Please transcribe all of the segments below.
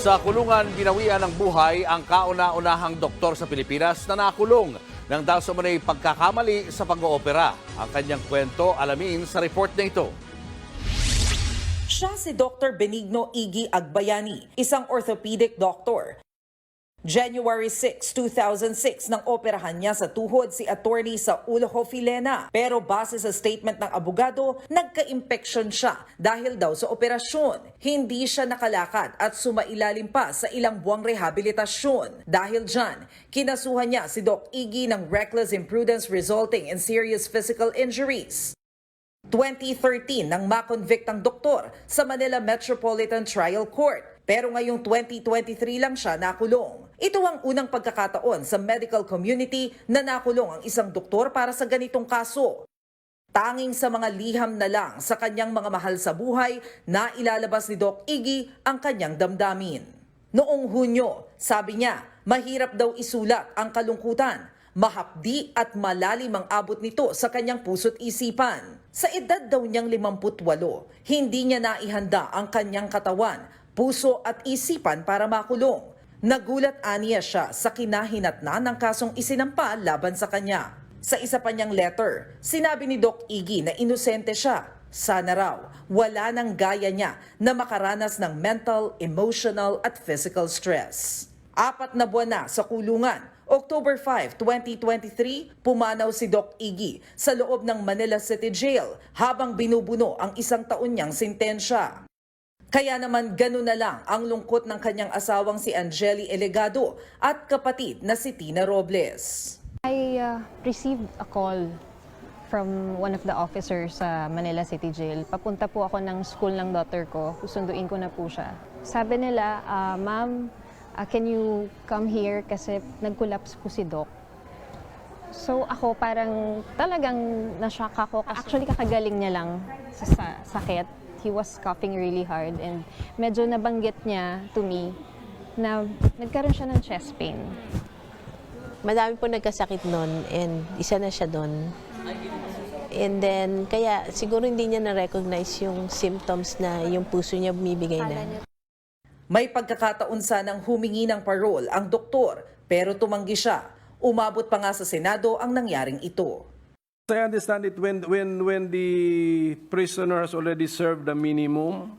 Sa kulungan, binawian ng buhay ang kauna-unahang doktor sa Pilipinas na nakulong nang dahil sa manay pagkakamali sa pag-oopera. Ang kanyang kwento alamin sa report na ito. Siya si Dr. Benigno Iggy Agbayani, isang orthopedic doctor. January 6, 2006 nang operahan niya sa tuhod si attorney Saulo Hofilena. Pero base sa statement ng abogado, nagka-impeksyon siya dahil daw sa operasyon. Hindi siya nakalakad at sumailalim pa sa ilang buwang rehabilitasyon. Dahil dyan, kinasuhan niya si Doc Iggy ng reckless imprudence resulting in serious physical injuries. 2013 nang makonvict ang doktor sa Manila Metropolitan Trial Court. Pero ngayong 2023 lang siya nakulong. Ito ang unang pagkakataon sa medical community na nakulong ang isang doktor para sa ganitong kaso. Tanging sa mga liham na lang sa kanyang mga mahal sa buhay na ilalabas ni Doc Iggy ang kanyang damdamin. Noong Hunyo, sabi niya, mahirap daw isulat ang kalungkutan. Mahapdi at malalim ang abot nito sa kanyang puso't isipan. Sa edad daw niyang 58, hindi niya naihanda ang kanyang katawan, puso at isipan para makulong. Nagulat aniya siya sa kinahinatnan ng kasong isinampa laban sa kanya. Sa isa pa niyang letter, sinabi ni Doc Iggy na inosente siya. Sana raw, wala nang gaya niya na makaranas ng mental, emotional at physical stress. 4 na buwan na sa kulungan. October 5, 2023, pumanaw si Doc Iggy sa loob ng Manila City Jail habang binubuno ang 1 taon niyang sentensya. Kaya naman gano'n na lang ang lungkot ng kanyang asawang si Angeli Elegado at kapatid na si Tina Robles. I received a call from one of the officers sa Manila City Jail. Papunta po ako ng school ng daughter ko, susunduin ko na po siya. Sabi nila, Ma'am, can you come here kasi nag-collapse po si Doc. So ako parang talagang na-shock ako. Actually kakagaling niya lang sa sakit. He was coughing really hard and medyo nabanggit niya to me na nagkaroon siya ng chest pain. Madami po nagkasakit noon and isa na siya doon. And then, kaya siguro hindi niya na-recognize yung symptoms na yung puso niya bumibigay na. May pagkakataon sanang humingi ng parole ang doktor pero tumanggi siya. Umabot pa nga sa Senado ang nangyaring ito. I understand it when the prisoner has already served the minimum,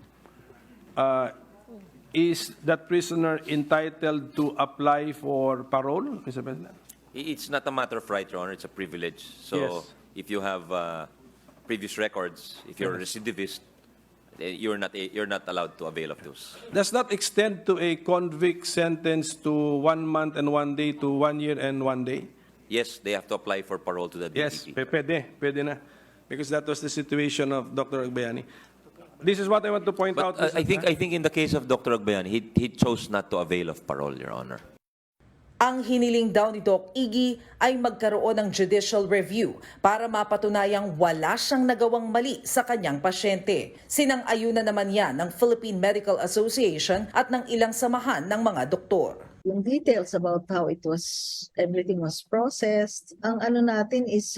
is that prisoner entitled to apply for parole, Mr. President? It's not a matter of right, Your Honor. It's a privilege. So Yes. if you have previous records, if you're a recidivist, you're not allowed to avail of those. Does that extend to a convict sentence to 1 month and 1 day to 1 year and 1 day? Yes, they have to apply for parole to the Yes, DPP. pwede na. Because that was the situation of Dr. Agbayani. This is what I want to point out. But I think in the case of Dr. Agbayani, he chose not to avail of parole, Your Honor. Ang hiniling daw ni Doc Iggy ay magkaroon ng judicial review para mapatunayang wala siyang nagawang mali sa kanyang pasyente. Sinang-ayunan naman yan ng Philippine Medical Association at ng ilang samahan ng mga doktor. Yung details about how everything was processed. Ang ano natin is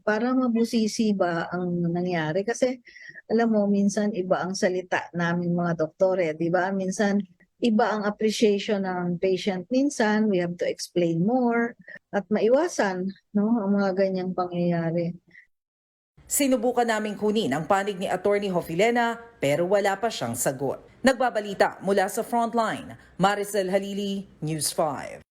para mabusisi ba ang nangyari. Kasi alam mo, minsan iba ang salita namin mga doktore, di ba? Minsan iba ang appreciation ng patient. Minsan we have to explain more at maiwasan ang mga ganyang pangyayari. Sinubukan naming kunin ang panig ni Attorney Hofilena pero wala pa siyang sagot. Nagbabalita mula sa Frontline, Maricel Halili, News 5.